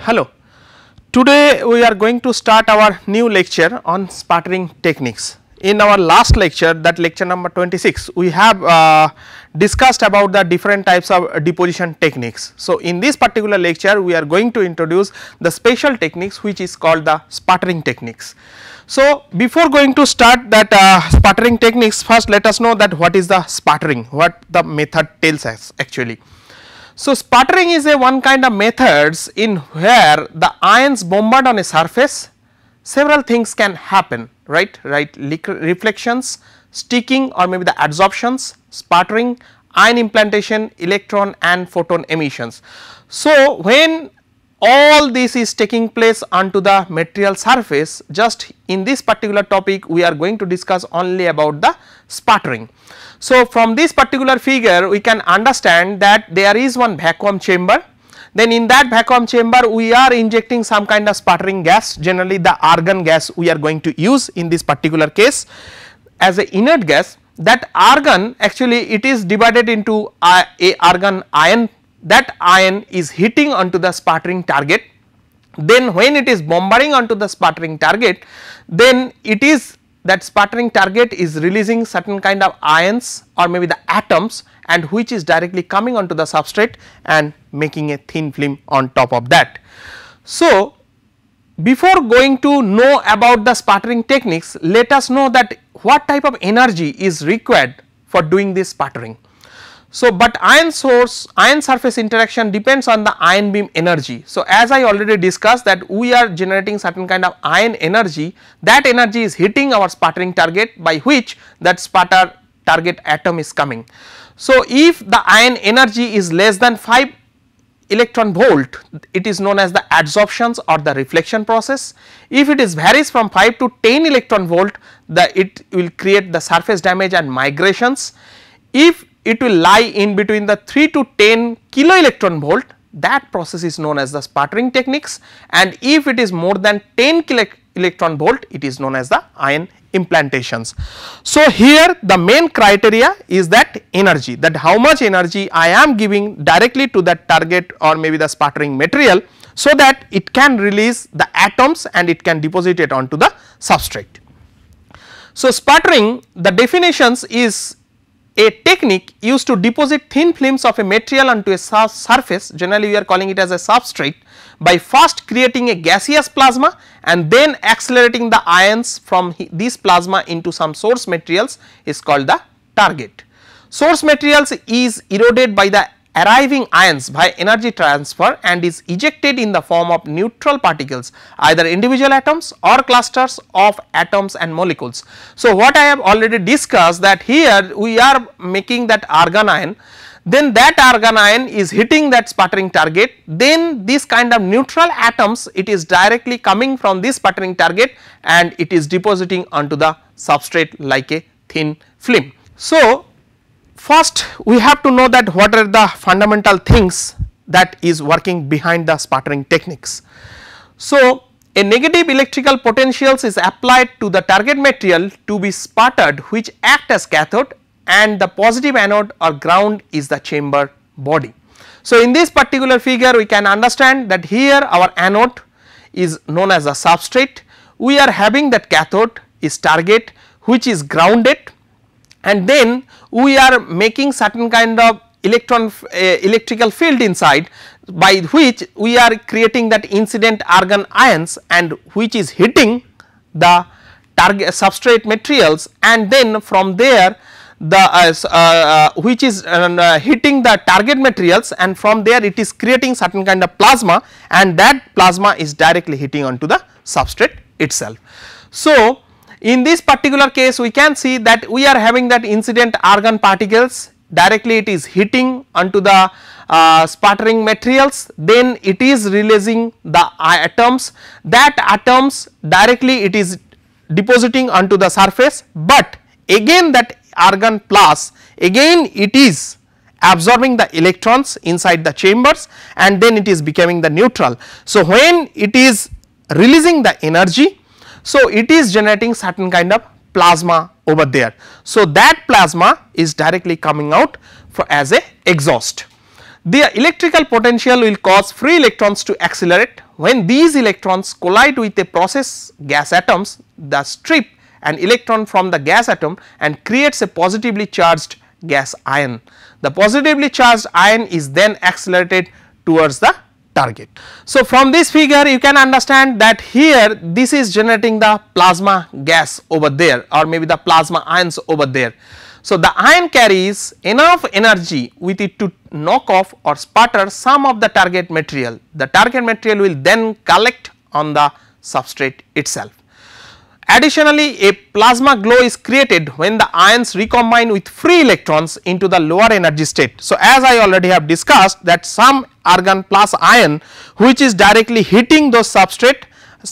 Hello, today we are going to start our new lecture on sputtering techniques. In our last lecture, that lecture number 26, we have discussed about the different types of deposition techniques. So, in this particular lecture we are going to introduce the special techniques which is called the sputtering techniques. So, before going to start that sputtering techniques, first let us know that what is the sputtering, what the method tells us actually. So, sputtering is a one kind of methods in where the ions bombard on a surface, several things can happen, right, reflections, sticking or maybe the adsorptions, sputtering, ion implantation, electron and photon emissions. So, when all this is taking place onto the material surface, just in this particular topic we are going to discuss only about the sputtering. So, from this particular figure we can understand that there is one vacuum chamber, then in that vacuum chamber we are injecting some kind of sputtering gas, generally the argon gas we are going to use in this particular case as a inert gas. That argon actually it is divided into a argon ion, that ion is hitting onto the sputtering target, then when it is bombarding onto the sputtering target, then it is that sputtering target is releasing certain kind of ions or maybe the atoms, and which is directly coming onto the substrate and making a thin film on top of that. So, before going to know about the sputtering techniques, let us know that what type of energy is required for doing this sputtering. So, but ion surface interaction depends on the ion beam energy. So, as I already discussed that we are generating certain kind of ion energy, that energy is hitting our sputtering target by which that sputter target atom is coming. So, if the ion energy is less than 5 electron volt, it is known as the adsorptions or the reflection process. If it is varies from 5 to 10 electron volt, it will create the surface damage and migrations. If it will lie in between the 3 to 10 kilo electron volt, that process is known as the sputtering techniques, and if it is more than 10 kilo electron volt, it is known as the ion implantations. So, here the main criteria is that energy, that how much energy I am giving directly to that target or maybe the sputtering material, so that it can release the atoms and it can deposit it onto the substrate. So, sputtering, the definitions is a technique used to deposit thin films of a material onto a surface, generally we are calling it as a substrate, by first creating a gaseous plasma and then accelerating the ions from this plasma into some source materials is called the target. Source materials is eroded by the arriving ions by energy transfer and is ejected in the form of neutral particles, either individual atoms or clusters of atoms and molecules. So, what I have already discussed that here we are making that argon ion, then that argon ion is hitting that sputtering target, then this kind of neutral atoms it is directly coming from this sputtering target and it is depositing onto the substrate like a thin film. So, first we have to know that what are the fundamental things that is working behind the sputtering techniques. So, a negative electrical potentials is applied to the target material to be sputtered, which act as cathode, and the positive anode or ground is the chamber body. So, in this particular figure we can understand that here our anode is known as a substrate, we are having that cathode is target which is grounded, and then we are making certain kind of electrical field inside, by which we are creating that incident argon ions and which is hitting the target substrate materials, and then from there the which is hitting the target materials, and from there it is creating certain kind of plasma, and that plasma is directly hitting onto the substrate itself. So, in this particular case we can see that we are having that incident argon particles, directly it is hitting onto the sputtering materials, then it is releasing the atoms, that atoms directly it is depositing onto the surface, but again that argon plus again it is absorbing the electrons inside the chambers and then it is becoming the neutral. So, when it is releasing the energy, so it is generating certain kind of plasma over there. So, that plasma is directly coming out for as a exhaust. the electrical potential will cause free electrons to accelerate. When these electrons collide with a process gas atoms, the strip an electron from the gas atom and creates a positively charged gas ion. The positively charged ion is then accelerated towards the target. So, from this figure you can understand that here this is generating the plasma gas over there, or maybe the plasma ions over there. So, the ion carries enough energy with it to knock off or sputter some of the target material. The target material will then collect on the substrate itself. Additionally, a plasma glow is created when the ions recombine with free electrons into the lower energy state. So, as I already have discussed that some argon plus ion which is directly hitting those substrate,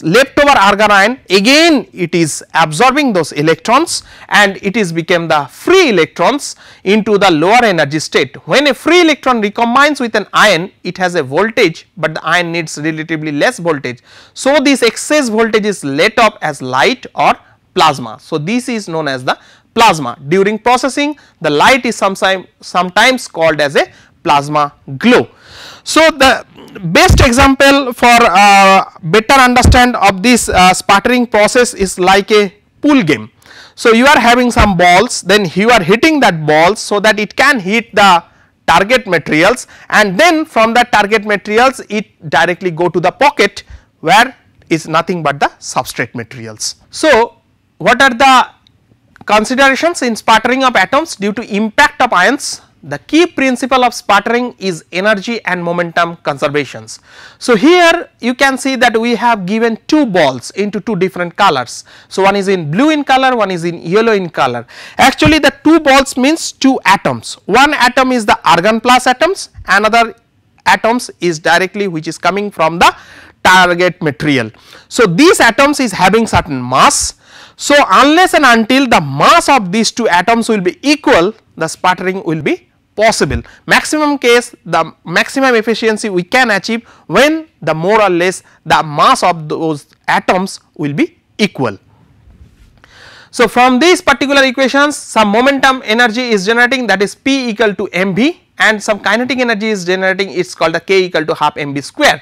leftover argon ion again it is absorbing those electrons and it is become the free electrons into the lower energy state. When a free electron recombines with an ion, it has a voltage, but the ion needs relatively less voltage. So, this excess voltage is let up as light or plasma. So, this is known as the plasma. During processing, the light is sometimes called as a plasma glow. So, the best example for better understand of this sputtering process is like a pool game. So, you are having some balls, then you are hitting that ball so that it can hit the target materials, and then from that target materials it directly go to the pocket where is nothing but the substrate materials. So, what are the considerations in sputtering of atoms due to impact of ions? The key principle of sputtering is energy and momentum conservations. So, here you can see that we have given two balls into two different colors. So, one is in blue in color, one is in yellow in color. Actually, the two balls means two atoms. One atom is the argon plus atoms, another atoms is directly which is coming from the target material. So, these atoms is having certain mass. So, unless and until the mass of these two atoms will be equal, the sputtering will be possible. Maximum case, the maximum efficiency we can achieve when the more or less the mass of those atoms will be equal. So, from these particular equations some momentum energy is generating, that is P equal to mv, and some kinetic energy is generating, it is called the K equal to half mv square.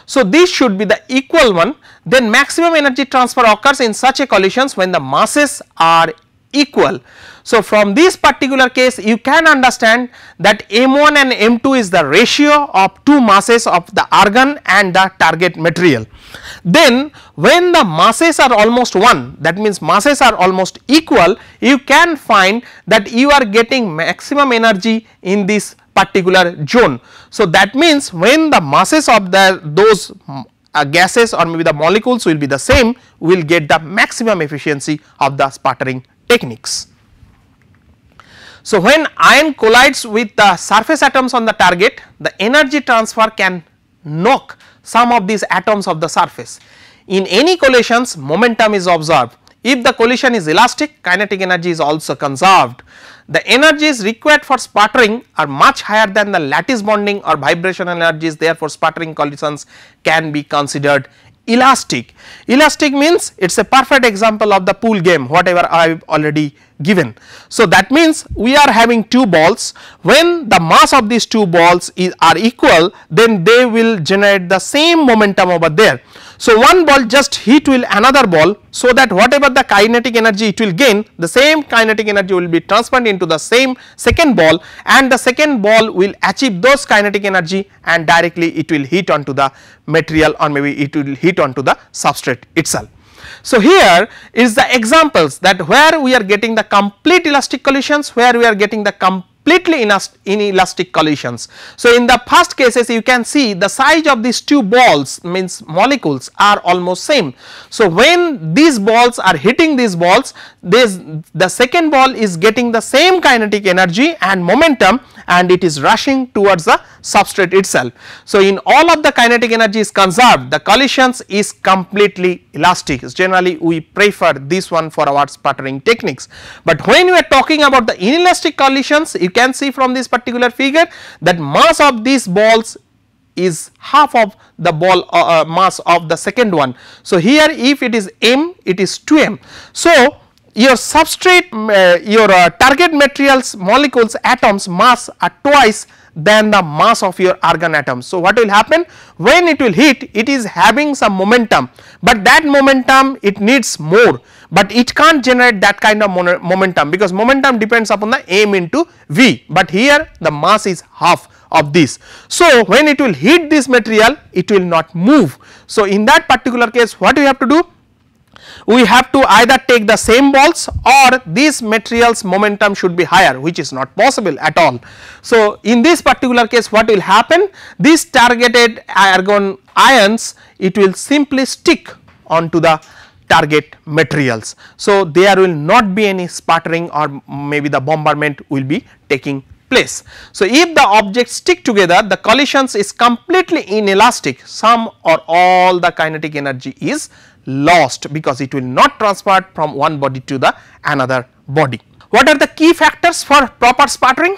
So, this should be the equal one. Then maximum energy transfer occurs in such a collisions when the masses are equal. So, from this particular case you can understand that M1 and M2 is the ratio of two masses of the argon and the target material. Then when the masses are almost 1, that means masses are almost equal, you can find that you are getting maximum energy in this particular zone. So, that means when the masses of those gases or maybe the molecules will be the same, we will get the maximum efficiency of the sputtering techniques. So, when ion collides with the surface atoms on the target, the energy transfer can knock some of these atoms of the surface. In any collisions, momentum is observed. If the collision is elastic, kinetic energy is also conserved. The energies required for sputtering are much higher than the lattice bonding or vibrational energies, therefore, sputtering collisions can be considered elastic. Elastic means it is a perfect example of the pool game, whatever I have already given. So, that means we are having two balls, when the mass of these two balls are equal, then they will generate the same momentum over there. So, one ball just hit will another ball, so that whatever the kinetic energy it will gain, the same kinetic energy will be transferred into the same second ball, and the second ball will achieve those kinetic energy and directly it will hit onto the material or maybe it will hit onto the substrate itself. So, here is the examples that where we are getting the complete elastic collisions, where we are getting the completely inelastic collisions. So, in the first cases you can see the size of these two balls means molecules are almost same. So, when these balls are hitting these balls, the second ball is getting the same kinetic energy and momentum and it is rushing towards the substrate itself. So, in all of the kinetic energy is conserved, the collisions is completely elastic. Generally we prefer this one for our sputtering techniques, but when we are talking about the inelastic collisions, you can see from this particular figure that mass of these balls is half of the ball mass of the second one. So, here if it is m, it is 2m. So, your substrate your target materials molecules atoms mass are twice than the mass of your argon atoms. So, what will happen when it will hit, it is having some momentum, but that momentum it needs more, but it can't generate that kind of momentum, because momentum depends upon the m into v, but here the mass is half of this. So, when it will hit this material, it will not move. So, in that particular case, what we have to do? We have to either take the same balls, or this material's momentum should be higher, which is not possible at all. So, in this particular case, what will happen? These targeted argon ions, it will simply stick onto the target materials. So, there will not be any sputtering, or maybe the bombardment will be taking place. So, if the objects stick together, the collisions is completely inelastic, some or all the kinetic energy is lost, because it will not transfer from one body to the another body. What are the key factors for proper sputtering?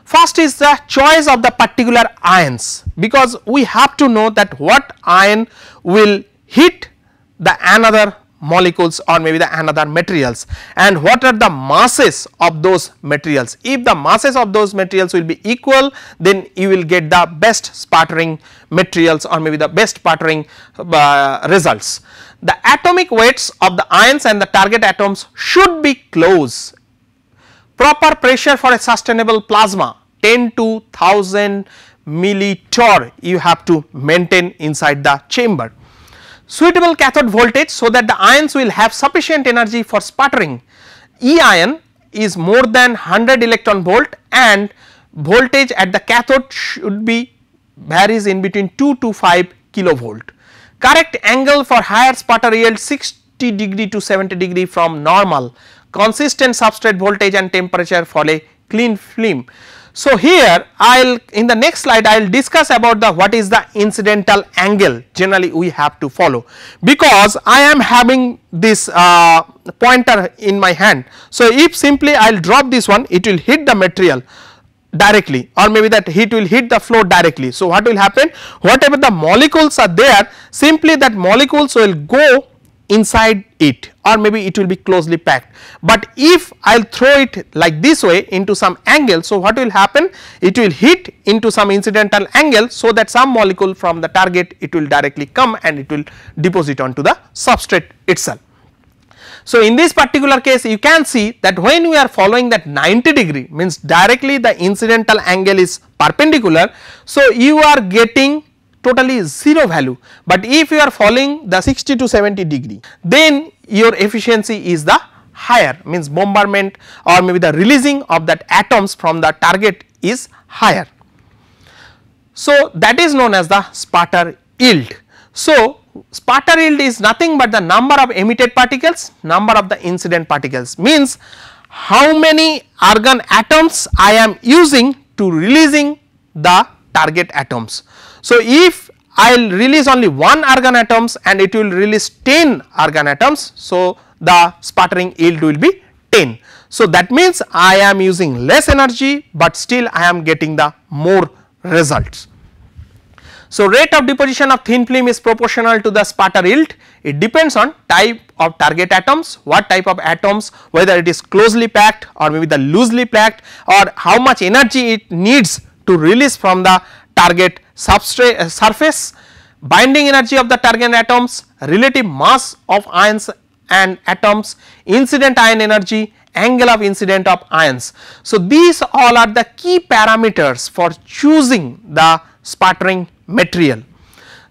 First is the choice of the particular ions, because we have to know that what ion will hit the another molecules, or maybe the another materials, and what are the masses of those materials. If the masses of those materials will be equal, then you will get the best sputtering materials, or maybe the best sputtering results. The atomic weights of the ions and the target atoms should be close. Proper pressure for a sustainable plasma 10 to 1000 millitorr you have to maintain inside the chamber. Suitable cathode voltage, so that the ions will have sufficient energy for sputtering. E ion is more than 100 electron volt, and voltage at the cathode should be varies in between 2 to 5 kilovolt. Correct angle for higher sputter yield 60 degree to 70 degree from normal. Consistent substrate voltage and temperature for a clean film. So, here I will in the next slide I will discuss about the what is the incidental angle generally we have to follow, because I am having this pointer in my hand. So, if simply I will drop this one, it will hit the material directly, or maybe that heat will hit the floor directly. So, what will happen? Whatever the molecules are there, simply that molecules will go inside it, or maybe it will be closely packed. But if I will throw it like this way into some angle, so what will happen? It will hit into some incidental angle, so that some molecule from the target it will directly come and it will deposit onto the substrate itself. So, in this particular case you can see that when we are following that 90 degree, means directly the incidental angle is perpendicular. So, you are getting totally 0 value, but if you are following the 60 to 70 degree, then your efficiency is the higher, means bombardment or maybe the releasing of that atoms from the target is higher. So, that is known as the sputter yield. So, sputter yield is nothing but the number of emitted particles, number of the incident particles, means how many argon atoms I am using to releasing the target atoms. So, if I will release only one argon atoms and it will release 10 argon atoms, so the sputtering yield will be 10. So, that means I am using less energy, but still I am getting the more results. So, rate of deposition of thin film is proportional to the sputter yield. It depends on type of target atoms, what type of atoms, whether it is closely packed or maybe the loosely packed, or how much energy it needs to release from the target substrate surface, binding energy of the target atoms, relative mass of ions and atoms, incident ion energy, angle of incident of ions. So, these all are the key parameters for choosing the sputtering material.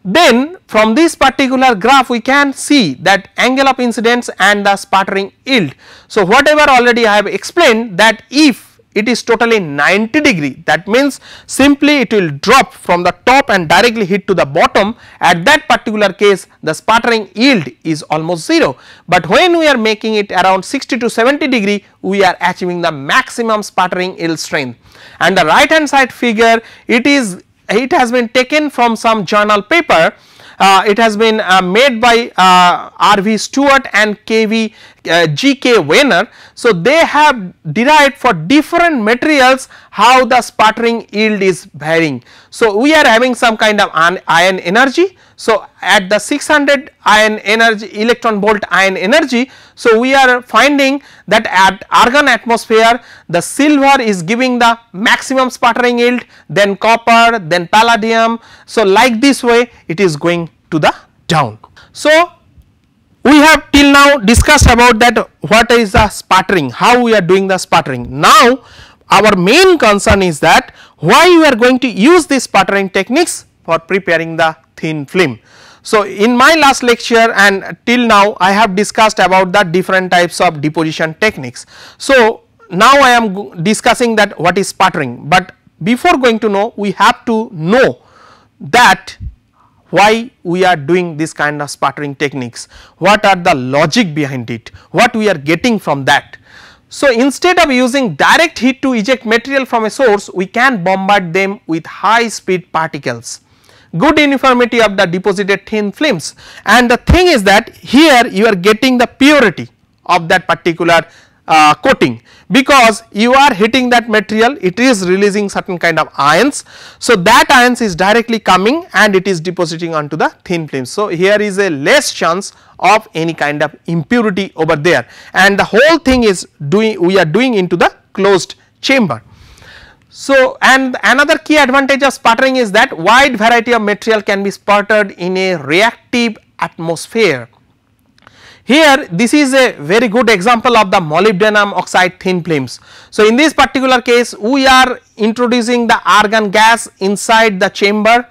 Then from this particular graph we can see that angle of incidence and the sputtering yield. So, whatever already I have explained, that if it is totally 90 degree, that means simply it will drop from the top and directly hit to the bottom. At that particular case the sputtering yield is almost 0, but when we are making it around 60 to 70 degree, we are achieving the maximum sputtering yield strength. And the right hand side figure, it has been taken from some journal paper. It has been made by R.V. Stewart and K.V. G.K. Wiener. So, they have derived for different materials how the sputtering yield is varying. So, we are having some kind of ion energy. So, at the 600 ion energy electron volt ion energy. So, we are finding that at argon atmosphere the silver is giving the maximum sputtering yield, then copper, then palladium. So, like this way it is going to the down. So, we have till now discussed about that what is the sputtering, how we are doing the sputtering. Now, our main concern is that why we are going to use these sputtering techniques for preparing the thin film. So, in my last lecture and till now I have discussed about the different types of deposition techniques. So, now I am discussing that what is sputtering, but before going to know we have to know that why we are doing this kind of sputtering techniques, what are the logic behind it, what we are getting from that. So, instead of using direct heat to eject material from a source, we can bombard them with high speed particles, good uniformity of the deposited thin films, and the thing is that here you are getting the purity of that particular coating, because you are hitting that material, it is releasing certain kind of ions. So, that ions is directly coming and it is depositing onto the thin film. So, here is a less chance of any kind of impurity over there, and the whole thing is we are doing into the closed chamber. So, and another key advantage of sputtering is that wide variety of material can be sputtered in a reactive atmosphere. Here this is a very good example of the molybdenum oxide thin films. So, in this particular case we are introducing the argon gas inside the chamber,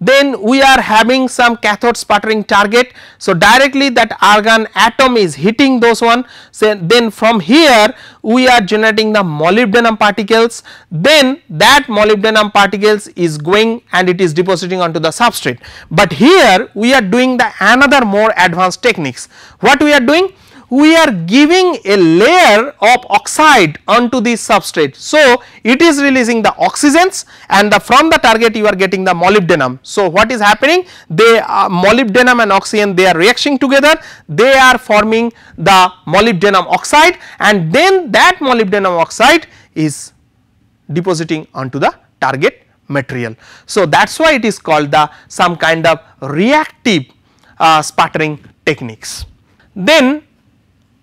then we are having some cathode sputtering target. So, directly that argon atom is hitting those one. So, then from here we are generating the molybdenum particles, then that molybdenum particles is going and it is depositing onto the substrate. But here we are doing the another more advanced techniques. What we are doing? We are giving a layer of oxide onto the substrate. So, it is releasing the oxygens and from the target you are getting the molybdenum. So, what is happening? They molybdenum and oxygen, they are reacting together, they are forming the molybdenum oxide, and then that molybdenum oxide is depositing onto the target material. So, that is why it is called the some kind of reactive sputtering techniques. Then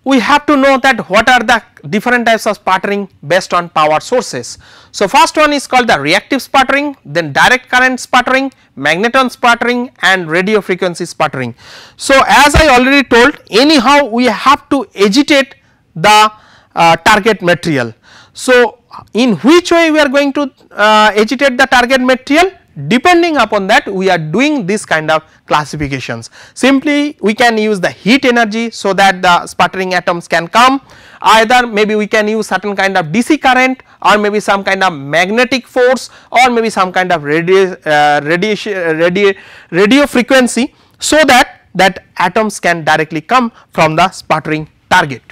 we have to know that what are the different types of sputtering based on power sources. So, first one is called the reactive sputtering, then direct current sputtering, magneton sputtering and radio frequency sputtering. So, as I already told, anyhow we have to agitate the target material. So, in which way we are going to agitate the target material? Depending upon that we are doing this kind of classifications. Simply we can use the heat energy so that the sputtering atoms can come, either maybe we can use certain kind of DC current or maybe some kind of magnetic force or maybe some kind of radio frequency, so that atoms can directly come from the sputtering target.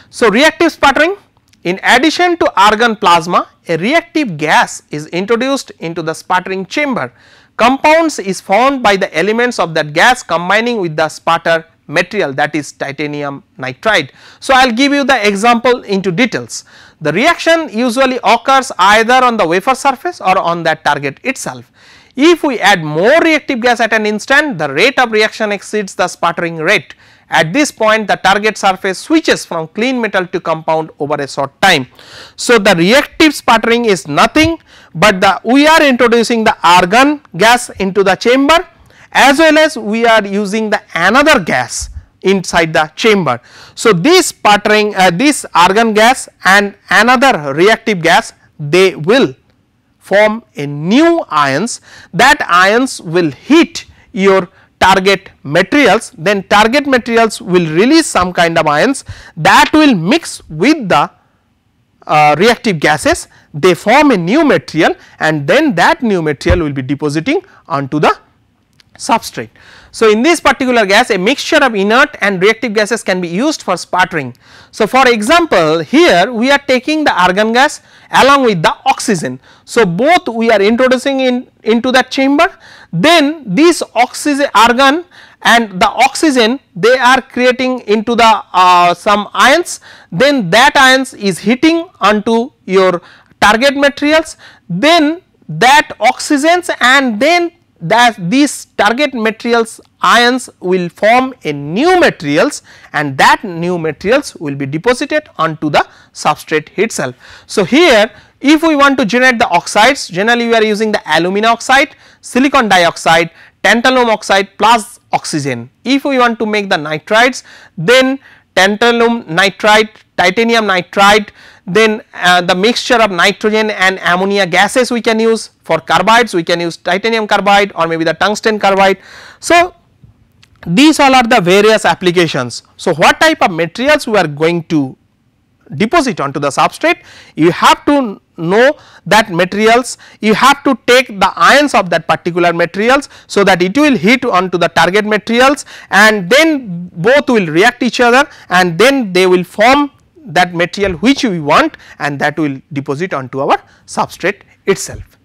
So, reactive sputtering, in addition to argon plasma, a reactive gas is introduced into the sputtering chamber. Compounds is formed by the elements of that gas combining with the sputter material, that is titanium nitride. So, I will give you the example into details. The reaction usually occurs either on the wafer surface or on that target itself. If we add more reactive gas at an instant, the rate of reaction exceeds the sputtering rate. At this point the target surface switches from clean metal to compound over a short time. So, the reactive sputtering is nothing but we are introducing the argon gas into the chamber, as well as we are using the another gas inside the chamber. So, this sputtering this argon gas and another reactive gas, they will form a new ions, that ions will hit your target materials, then target materials will release some kind of ions that will mix with the reactive gases, they form a new material and then that new material will be depositing onto the substrate. So, in this particular gas a mixture of inert and reactive gases can be used for sputtering. So, for example, here we are taking the argon gas along with the oxygen. So, both we are introducing into that chamber, then this oxygen argon and the oxygen they are creating into the some ions, then that ions is hitting onto your target materials, then that oxygens and then that these target materials ions will form a new materials, and that new materials will be deposited onto the substrate itself. So, here if we want to generate the oxides, generally we are using the alumina oxide, silicon dioxide, tantalum oxide plus oxygen. If we want to make the nitrides, then tantalum nitride, titanium nitride, then the mixture of nitrogen and ammonia gases we can use. For carbides we can use titanium carbide or maybe the tungsten carbide. So, these all are the various applications. So, what type of materials we are going to deposit onto the substrate? You have to know that materials, you have to take the ions of that particular materials, so that it will hit onto the target materials and then both will react each other and then they will form that material which we want, and that will deposit onto our substrate itself.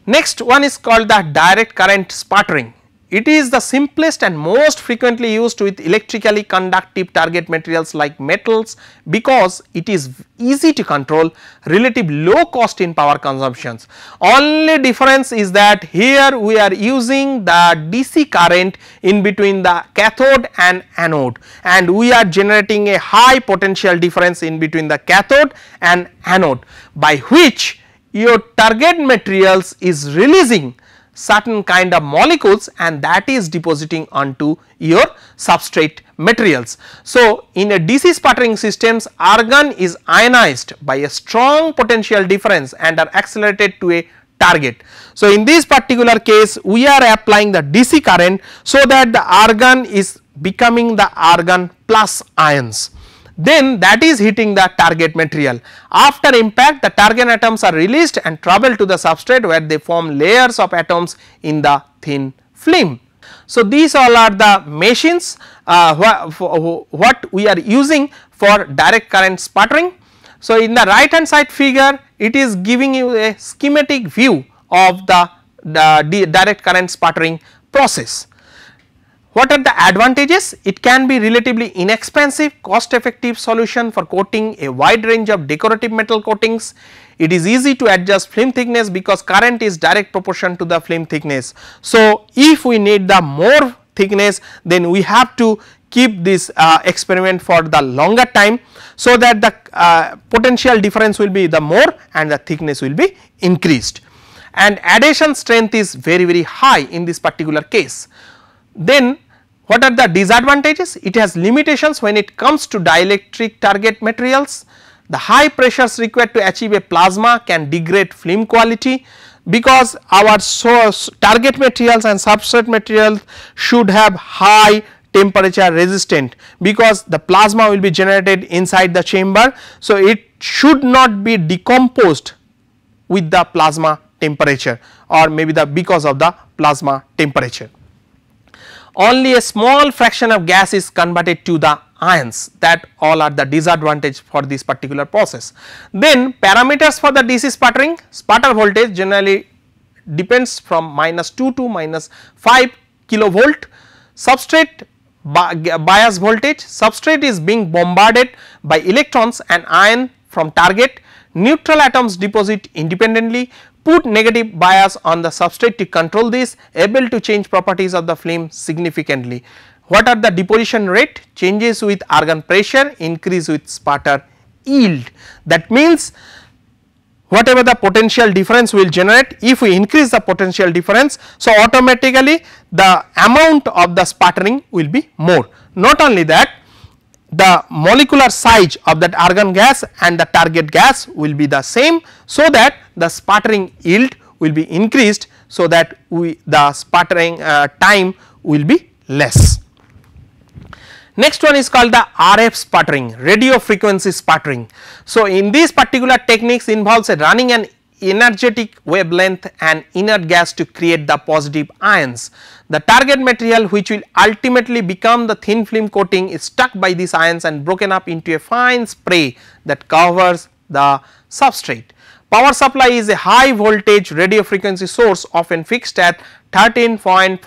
Next one is called the direct current sputtering. It is the simplest and most frequently used with electrically conductive target materials like metals, because it is easy to control, relative low cost in power consumptions. Only difference is that here we are using the DC current in between the cathode and anode, and we are generating a high potential difference in between the cathode and anode, by which your target materials is releasing certain kind of molecules and that is depositing onto your substrate materials. So, in a DC sputtering systems, argon is ionized by a strong potential difference and are accelerated to a target. So, in this particular case we are applying the DC current, so that the argon is becoming the argon plus ions, then that is hitting the target material. After impact, the target atoms are released and travel to the substrate, where they form layers of atoms in the thin film. So, these all are the machines what we are using for direct current sputtering. So, in the right hand side figure, it is giving you a schematic view of the direct current sputtering process. What are the advantages? It can be relatively inexpensive, cost effective solution for coating a wide range of decorative metal coatings. It is easy to adjust film thickness because current is direct proportion to the film thickness. So, if we need the more thickness, then we have to keep this experiment for the longer time, so that the potential difference will be the more and the thickness will be increased, and adhesion strength is very high in this particular case. Then what are the disadvantages? It has limitations when it comes to dielectric target materials. The high pressures required to achieve a plasma can degrade film quality, because our source target materials and substrate materials should have high temperature resistant, because the plasma will be generated inside the chamber. So, it should not be decomposed with the plasma temperature, or maybe because of the plasma temperature. Only a small fraction of gas is converted to the ions, that all are the disadvantage for this particular process. Then parameters for the DC sputtering: sputter voltage generally depends from -2 to -5 kilovolt. Substrate bias voltage: substrate is being bombarded by electrons and ion from target. Neutral atoms deposit independently. Put negative bias on the substrate to control this, able to change properties of the film significantly. What are the deposition rate? Changes with argon pressure, increase with sputter yield. That means whatever the potential difference will generate, if we increase the potential difference, so automatically the amount of the sputtering will be more. Not only that, the molecular size of that argon gas and the target gas will be the same, so that the sputtering yield will be increased, so that the sputtering time will be less. Next one is called the RF sputtering, radio frequency sputtering. So, in these particular techniques involves running an energetic wavelength and inert gas to create the positive ions. The target material, which will ultimately become the thin film coating, is stuck by these ions and broken up into a fine spray that covers the substrate. Power supply is a high voltage radio frequency source often fixed at 13.56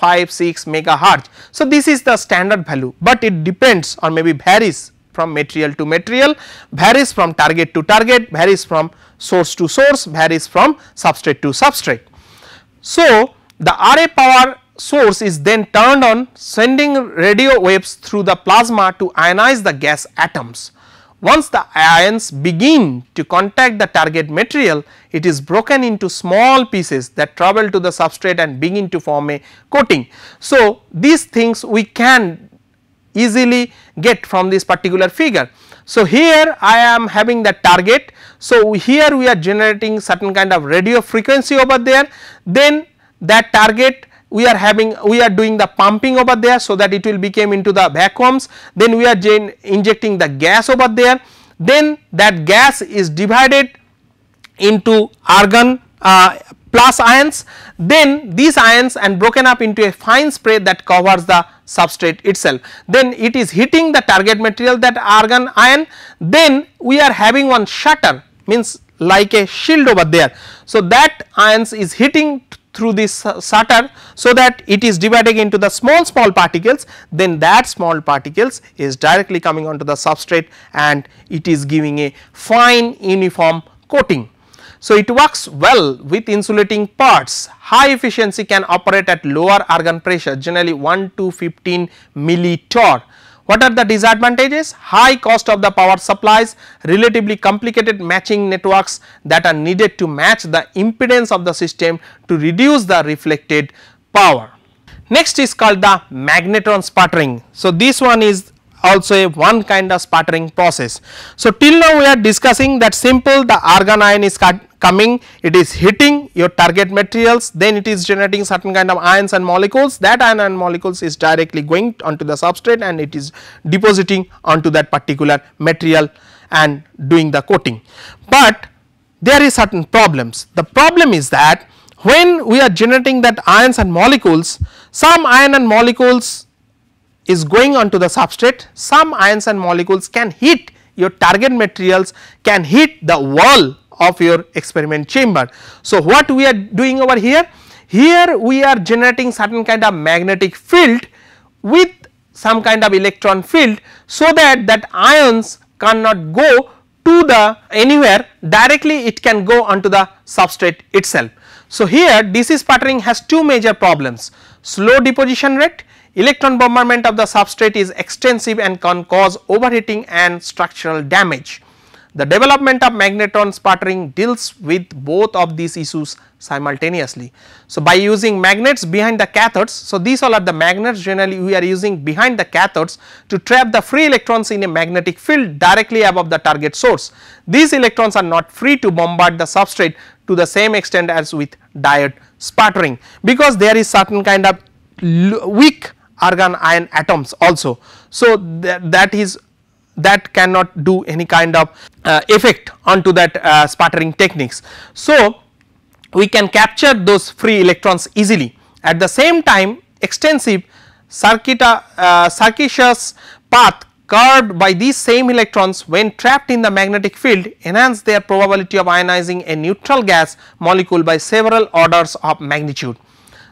megahertz. So, this is the standard value, but it depends or maybe varies from material to material, varies from target to target, varies from source to source, varies from substrate to substrate. So, the RA power source is then turned on, sending radio waves through the plasma to ionize the gas atoms. Once the ions begin to contact the target material, it is broken into small pieces that travel to the substrate and begin to form a coating. So, these things we can easily get from this particular figure. So, here I am having the target. So, here we are generating certain kind of radio frequency over there, then that target we are doing the pumping over there, so that it will become into the vacuums, then we are injecting the gas over there, then that gas is divided into argon plus ions, then these ions and broken up into a fine spray that covers the substrate itself, then it is hitting the target material, that argon ion, then we are having one shutter, means like a shield over there. So, that ions is hitting through this shutter, so that it is dividing into the small particles, then that small particles is directly coming onto the substrate and it is giving a fine uniform coating. So, it works well with insulating parts. High efficiency can operate at lower argon pressure, generally 1 to 15 millitorr. What are the disadvantages? High cost of the power supplies, relatively complicated matching networks that are needed to match the impedance of the system to reduce the reflected power. Next is called the magnetron sputtering. So, this one is also a one kind of sputtering process. So, till now we are discussing that simple, the argon ion is coming, it is hitting your target materials, then it is generating certain kind of ions and molecules, that ion and molecules is directly going onto the substrate and it is depositing onto that particular material and doing the coating. But there is certain problems. The problem is that when we are generating that ions and molecules, some ion and molecules is going onto the substrate, some ions and molecules can hit your target materials, can hit the wall of your experiment chamber. So, what we are doing over here? Here we are generating certain kind of magnetic field with some kind of electron field, so that that ions cannot go to the anywhere, directly it can go onto the substrate itself. So, here DC sputtering has two major problems: slow deposition rate, electron bombardment of the substrate is extensive and can cause overheating and structural damage. The development of magnetron sputtering deals with both of these issues simultaneously. So, by using magnets behind the cathodes, so these all are the magnets generally we are using behind the cathodes to trap the free electrons in a magnetic field directly above the target source. These electrons are not free to bombard the substrate to the same extent as with diode sputtering, because there is certain kind of weak argon ion atoms also. So, that cannot do any kind of effect onto that sputtering techniques. So, we can capture those free electrons easily. At the same time, extensive circuitous path curved by these same electrons when trapped in the magnetic field enhance their probability of ionizing a neutral gas molecule by several orders of magnitude.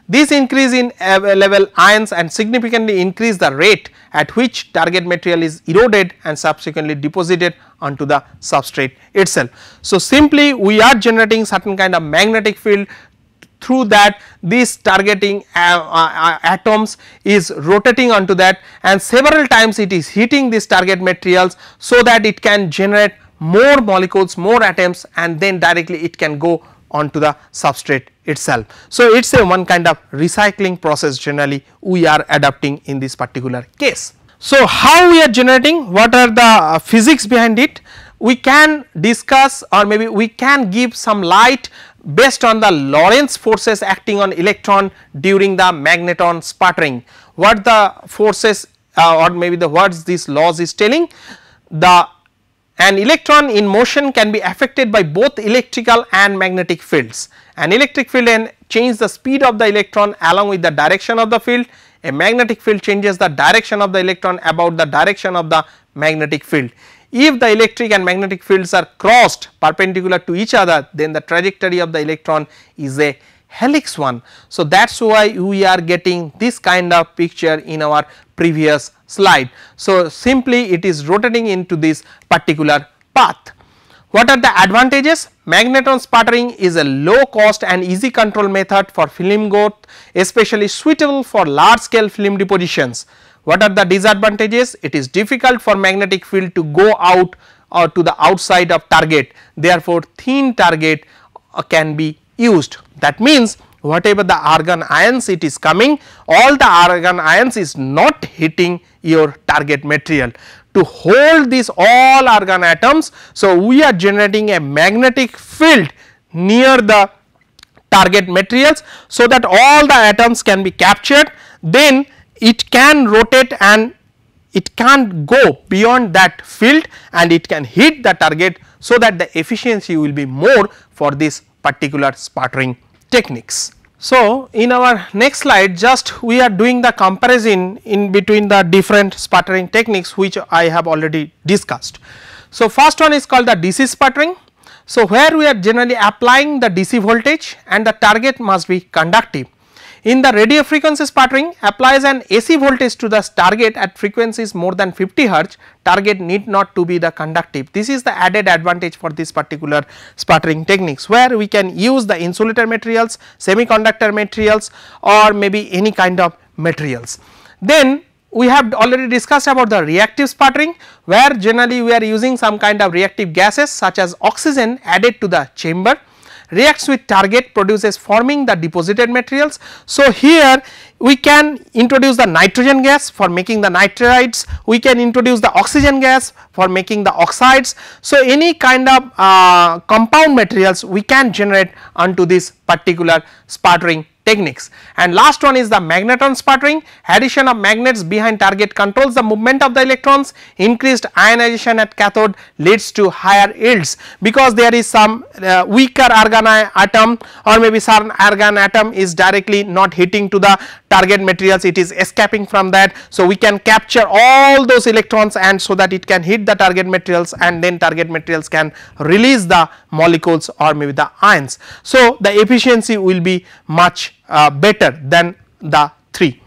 This increase in available ions and significantly increase the rate at which target material is eroded and subsequently deposited onto the substrate itself. So, simply we are generating certain kind of magnetic field, through that these targeting atoms is rotating onto that, and several times it is hitting these target materials, so that it can generate more molecules, more atoms, and then directly it can go onto the substrate itself. So, it is a one kind of recycling process generally we are adopting in this particular case. So, how we are generating, what are the physics behind it? We can discuss, or maybe we can give some light based on the Lorentz forces acting on electron during the magnetron sputtering. What the forces or maybe the words this laws is telling, an electron in motion can be affected by both electrical and magnetic fields. An electric field can change the speed of the electron along with the direction of the field. A magnetic field changes the direction of the electron about the direction of the magnetic field. if the electric and magnetic fields are crossed perpendicular to each other, then the trajectory of the electron is a helix one. So, that is why we are getting this kind of picture in our previous slide. So, simply it is rotating into this particular path. What are the advantages? Magnetron sputtering is a low cost and easy control method for film growth, especially suitable for large scale film depositions. What are the disadvantages? It is difficult for magnetic field to go out or to the outside of target, therefore, thin target can be used. That means, whatever the argon ions it is coming, all the argon ions is not hitting your target material. To hold these all argon atoms, so we are generating a magnetic field near the target materials, so that all the atoms can be captured, then it can rotate and it can't go beyond that field and it can hit the target, so that the efficiency will be more for this particular sputtering techniques. So, in our next slide, just we are doing the comparison in between the different sputtering techniques which I have already discussed. So, first one is called the DC sputtering. So, where we are generally applying the DC voltage and the target must be conductive. In the radio frequency sputtering, applies an AC voltage to the target at frequencies more than 50 hertz, target need not to be the conductive. This is the added advantage for this particular sputtering techniques, where we can use the insulator materials, semiconductor materials, or maybe any kind of materials. Then we have already discussed about the reactive sputtering, where generally we are using some kind of reactive gases such as oxygen added to the chamber, reacts with target, produces forming the deposited materials. So, here we can introduce the nitrogen gas for making the nitrides, we can introduce the oxygen gas for making the oxides. So, any kind of compound materials we can generate onto this particular sputtering techniques. And last one is the magnetron sputtering. Addition of magnets behind target controls the movement of the electrons. Increased ionization at cathode leads to higher yields, because there is some weaker argon atom or maybe some argon atom is directly not hitting to the target materials, it is escaping from that. So, we can capture all those electrons and so that it can hit the target materials, and then target materials can release the molecules or maybe the ions. So, the efficiency will be much better than the 3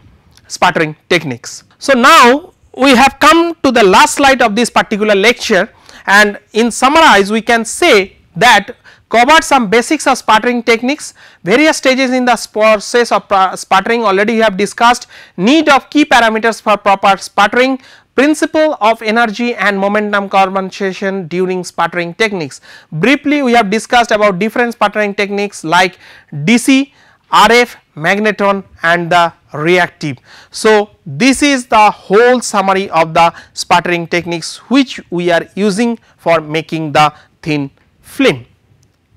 sputtering techniques. So, now we have come to the last slide of this particular lecture, and in summarize we can say that covered some basics of sputtering techniques, various stages in the process of sputtering already we have discussed, need of key parameters for proper sputtering, principle of energy and momentum compensation during sputtering techniques. Briefly we have discussed about different sputtering techniques like DC, RF, magnetron and the reactive. So, this is the whole summary of the sputtering techniques which we are using for making the thin film.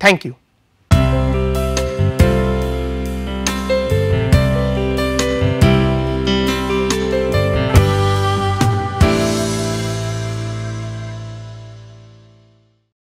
Thank you.